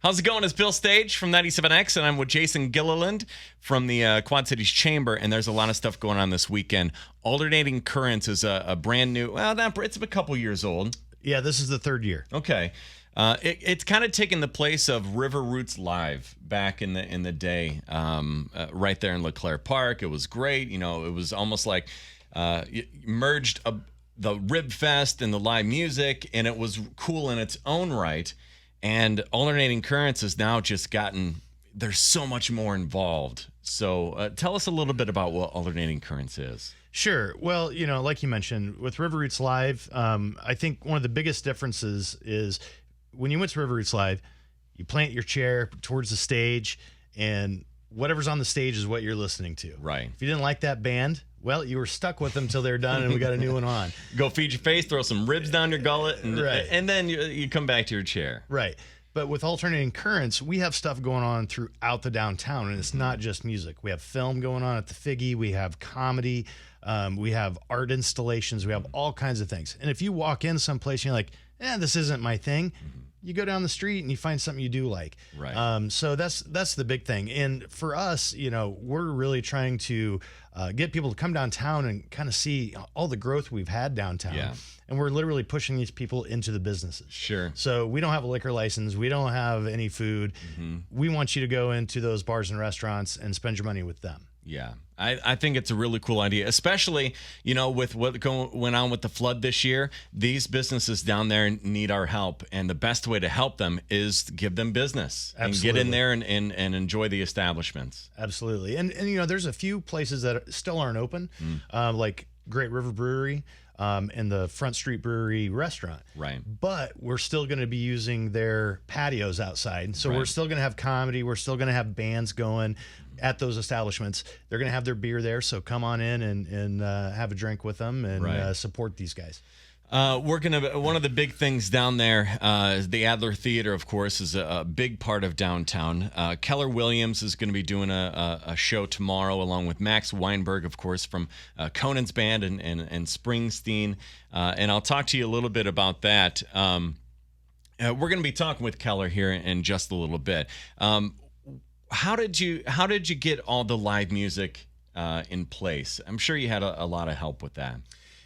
How's it going? It's Bill Stage from 97X, and I'm with Jason Gilliland from the Quad Cities Chamber, and there's a lot of stuff going on this weekend. Alternating Currents is a brand new, it's a couple years old. Yeah, this is the third year. Okay. It's kind of taken the place of River Roots Live back in the day, right there in LeClaire Park. It was great. You know, it was almost like you merged the Rib Fest and the live music, and it was cool in its own right. And Alternating Currents has now just there's so much more involved. So tell us a little bit about what Alternating Currents is. Sure. Well, you know, like you mentioned, with River Roots Live, I think one of the biggest differences is when you went to River Roots Live, you plant your chair towards the stage, and whatever's on the stage is what you're listening to. Right. If you didn't like that band, well, you were stuck with them till they're done, and we got a new one on. Go feed your face, throw some ribs down your gullet, and then you come back to your chair. Right. But with Alternating Currents, we have stuff going on throughout the downtown, and it's not just music. We have film going on at the Figgy. We have comedy. We have art installations. We have all kinds of things. And if you walk in someplace and you're like, this isn't my thing, you go down the street and you find something you do like. Right. So that's the big thing. And for us, you know, we're really trying to get people to come downtown and kind of see all the growth we've had downtown. Yeah. And we're literally pushing these people into the businesses. Sure. So we don't have a liquor license. We don't have any food. We want you to go into those bars and restaurants and spend your money with them. Yeah, I think it's a really cool idea, especially, you know, with what went on with the flood this year. These businesses down there need our help, and the best way to help them is to give them business. Absolutely. And get in there and enjoy the establishments. Absolutely. And you know, there's a few places that still aren't open, like Great River Brewery and the Front Street Brewery restaurant. Right. But we're still going to be using their patios outside. So we're still going to have comedy. We're still going to have bands going at those establishments. They're going to have their beer there. So come on in and have a drink with them and support these guys. One of the big things down there, the Adler Theatre, of course, is a big part of downtown. Keller Williams is going to be doing a show tomorrow, along with Max Weinberg, of course, from Conan's band and Springsteen. And I'll talk to you a little bit about that. We're going to be talking with Keller here in just a little bit. How did you get all the live music in place? I'm sure you had a lot of help with that.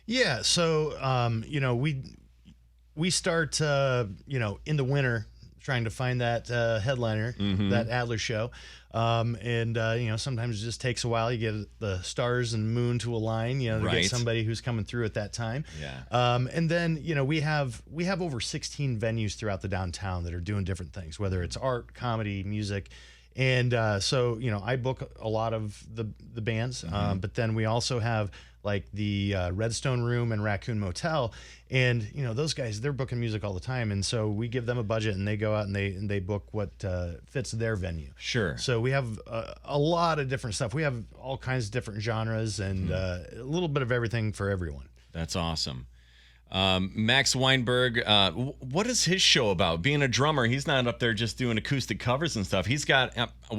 Yeah, so you know, we start you know, in the winter trying to find that headliner, that Adler show, and you know, sometimes it just takes a while. You get the stars and moon to align, you know, to get somebody who's coming through at that time. Yeah. And then, you know, we have over 16 venues throughout the downtown that are doing different things, whether it's art, comedy, music. And so, you know, I book a lot of the bands, but then we also have like the Redstone Room and Raccoon Motel, and you know, those guys, they're booking music all the time, and so we give them a budget and they go out and they book what fits their venue. Sure. So we have a lot of different stuff. We have all kinds of different genres and a little bit of everything for everyone. That's awesome. Max Weinberg, what is his show about? Being a drummer, he's not up there just doing acoustic covers and stuff. He's got,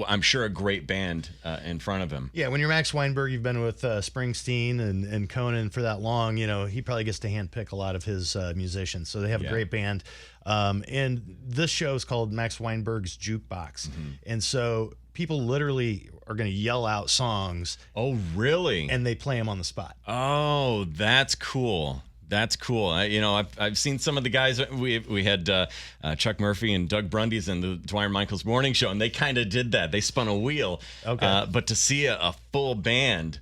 I'm sure, a great band in front of him. Yeah, when you're Max Weinberg, you've been with Springsteen and Conan for that long, you know, he probably gets to handpick a lot of his musicians. So they have a great band. And this show is called Max Weinberg's Jukebox. And so people literally are going to yell out songs. Oh, really? And they play them on the spot. Oh, that's cool. That's cool. You know, I've seen some of the guys. We had Chuck Murphy and Doug Brundy's in the Dwyer Michaels Morning Show, and they kind of did that. They spun a wheel. Okay. But to see a full band,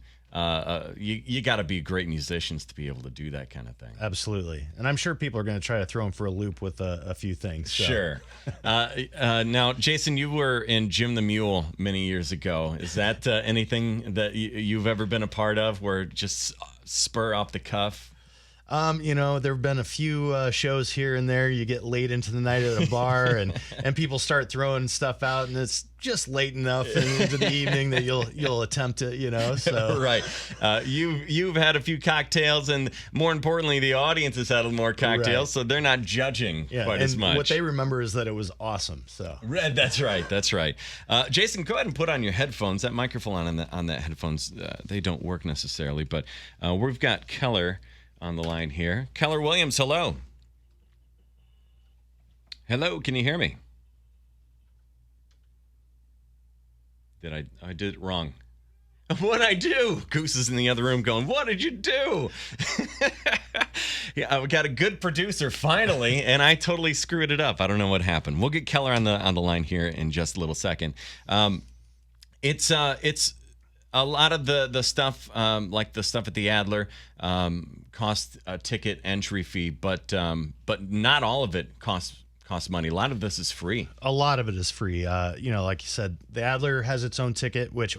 you got to be great musicians to be able to do that kind of thing. Absolutely. And I'm sure people are going to try to throw them for a loop with a few things. So. Sure. Now, Jason, you were in Jim the Mule many years ago. Is that anything that you've ever been a part of, where just spur off the cuff? You know, there have been a few shows here and there. You get late into the night at a bar and people start throwing stuff out, and it's just late enough into the evening that you'll attempt it, you know. So right. You've had a few cocktails, and more importantly, the audience has had more cocktails, so they're not judging quite as much. What they remember is that it was awesome. So that's right. That's right. Jason, go ahead and put on your headphones. That microphone on that headphones, they don't work necessarily, but we've got Keller on the line here. Keller Williams, hello. Hello, can you hear me? I did it wrong. What'd I do? Goose is in the other room going, what did you do? Yeah, we got a good producer finally, and I totally screwed it up. I don't know what happened. We'll get Keller on the line here in just a little second. It's a lot of the stuff, like the stuff at the Adler, costs a ticket entry fee, but not all of it costs money. A lot of this is free. A lot of it is free. Like you said, the Adler has its own ticket, which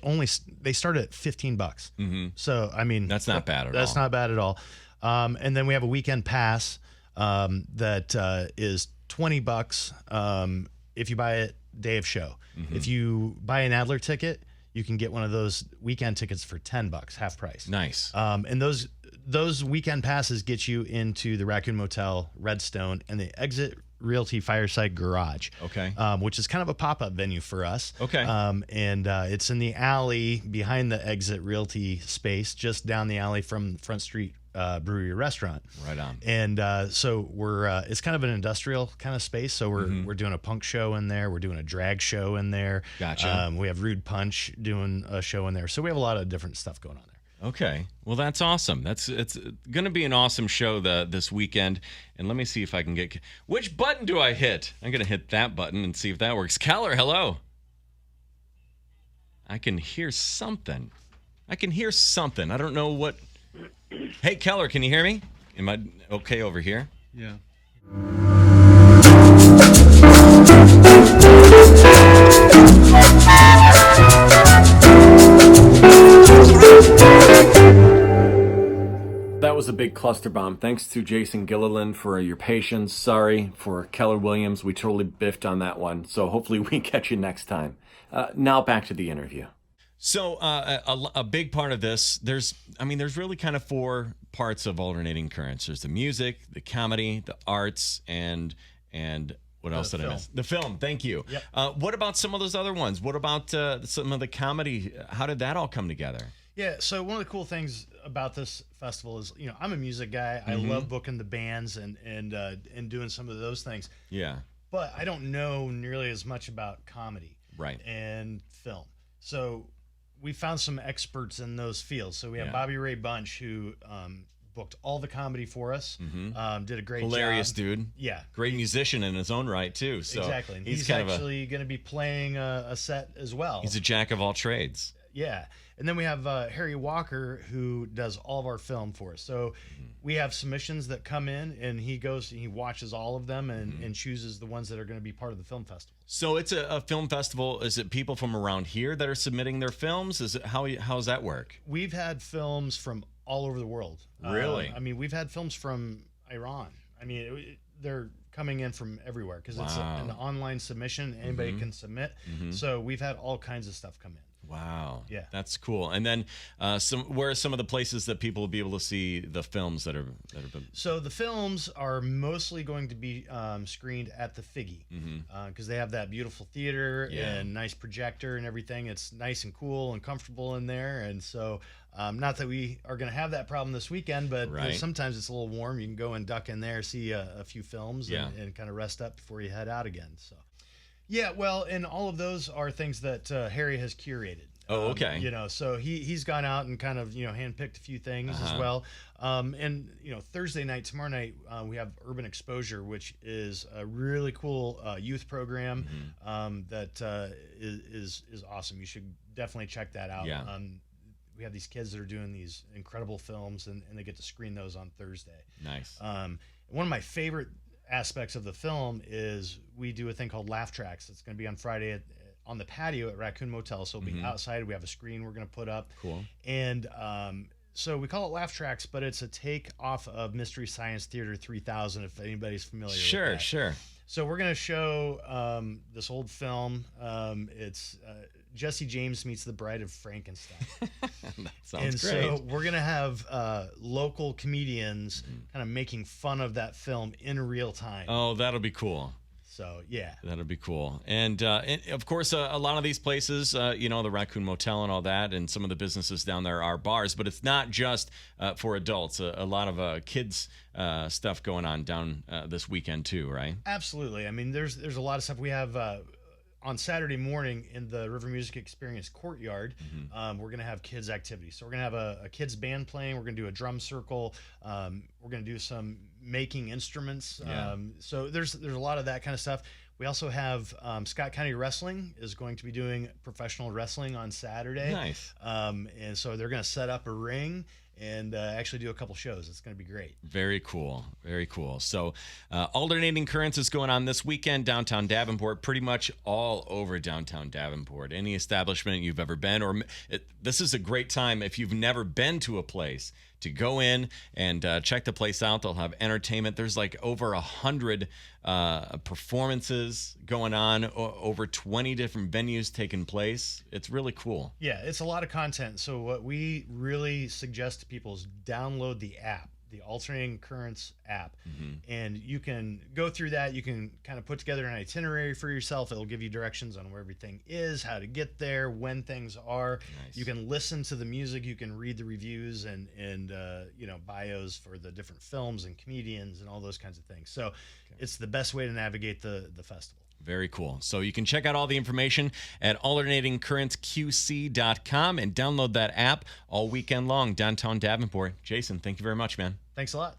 they start at $15. Mm-hmm. So I mean, that's not bad at all. That's not bad at all. And then we have a weekend pass that is $20 if you buy it day of show. Mm-hmm. If you buy an Adler ticket, you can get one of those weekend tickets for $10, half price. Nice. And those weekend passes get you into the Raccoon Motel, Redstone, and the Exit Realty Fireside Garage. Okay. Which is kind of a pop-up venue for us. Okay. And it's in the alley behind the Exit Realty space, just down the alley from Front Street Brewery Restaurant. Right on. And so we're it's kind of an industrial kind of space. So we're doing a punk show in there. We're doing a drag show in there. Gotcha. We have Rude Punch doing a show in there. So we have a lot of different stuff going on there. Okay. Well, that's awesome. It's going to be an awesome show this weekend. And let me see if I can get... Which button do I hit? I'm going to hit that button and see if that works. Keller, hello. I can hear something. I don't know what... Hey, Keller, can you hear me? Am I okay over here? Yeah. That was a big cluster bomb. Thanks to Jason Gilliland for your patience. Sorry for Keller Williams. We totally biffed on that one. So hopefully we catch you next time. Now back to the interview. So a big part of this, there's really kind of 4 parts of Alternating Currents. There's the music, the comedy, the arts, and what else did I miss? The film. Thank you. Yep. What about some of those other ones? What about some of the comedy? How did that all come together? Yeah, so one of the cool things about this festival is, I'm a music guy. I love booking the bands and doing some of those things. Yeah. But I don't know nearly as much about comedy. Right. And film. So we found some experts in those fields. So we have Bobby Ray Bunch, who booked all the comedy for us. Did a great Hilarious job. Dude. Yeah. Great musician in his own right, too. So exactly. And he's actually going to be playing a set as well. He's a jack of all trades. Yeah. And then we have Harry Walker, who does all of our film for us. So we have submissions that come in, and he goes and he watches all of them and chooses the ones that are going to be part of the film festival. So it's a film festival. Is it people from around here that are submitting their films? Is it how's that work? We've had films from all over the world. Really? We've had films from Iran. They're coming in from everywhere because it's an online submission. Anybody can submit. So we've had all kinds of stuff come in. Wow. Yeah. That's cool. And then where are some of the places that people will be able to see the films that have been... So the films are mostly going to be screened at the Figgy because they have that beautiful theater and nice projector and everything. It's nice and cool and comfortable in there. And so not that we are going to have that problem this weekend, but sometimes it's a little warm. You can go and duck in there, see a few films and kind of rest up before you head out again. So. Yeah, well, and all of those are things that Harry has curated. Oh, okay. So he's gone out and kind of, handpicked a few things as well. And, Thursday night, tomorrow night, we have Urban Exposure, which is a really cool youth program that is awesome. You should definitely check that out. Yeah. We have these kids that are doing these incredible films, and they get to screen those on Thursday. Nice. One of my favorite aspects of the film is we do a thing called Laugh Tracks. It's going to be on Friday on the patio at Raccoon Motel. So it'll be outside. We have a screen we're going to put up. Cool. And so we call it Laugh Tracks, but it's a take off of Mystery Science Theater 3000, if anybody's familiar with that. Sure. So we're going to show this old film. It's Jesse James Meets the Bride of Frankenstein. That sounds great. And so we're going to have local comedians kind of making fun of that film in real time. Oh, that'll be cool. So, yeah. That'll be cool. And of course, a lot of these places, the Raccoon Motel and all that, and some of the businesses down there are bars, but it's not just for adults. A lot of kids stuff going on down this weekend too, right? Absolutely. There's a lot of stuff. We have on Saturday morning in the River Music Experience courtyard, we're going to have kids activities. So we're going to have a kids band playing. We're going to do a drum circle. We're going to do some making instruments. So there's a lot of that kind of stuff. We also have Scott County Wrestling is going to be doing professional wrestling on Saturday. Nice. And so they're going to set up a ring and actually do a couple shows. It's going to be great. Very cool. Very cool. So Alternating Currents is going on this weekend, downtown Davenport, pretty much all over downtown Davenport. Any establishment you've ever been, or this is a great time if you've never been to a place to go in and check the place out. They'll have entertainment. There's like over 100 performances going on, over 20 different venues taking place. It's really cool. Yeah, it's a lot of content. So what we really suggest to people is download the app, the Alternating Currents app, and you can go through that. You can kind of put together an itinerary for yourself. It'll give you directions on where everything is, how to get there, when things are. Nice. You can listen to the music. You can read the reviews and bios for the different films and comedians and all those kinds of things. So it's the best way to navigate the festival. Very cool. So you can check out all the information at alternatingcurrentsqc.com and download that app all weekend long, downtown Davenport. Jason, thank you very much, man. Thanks a lot.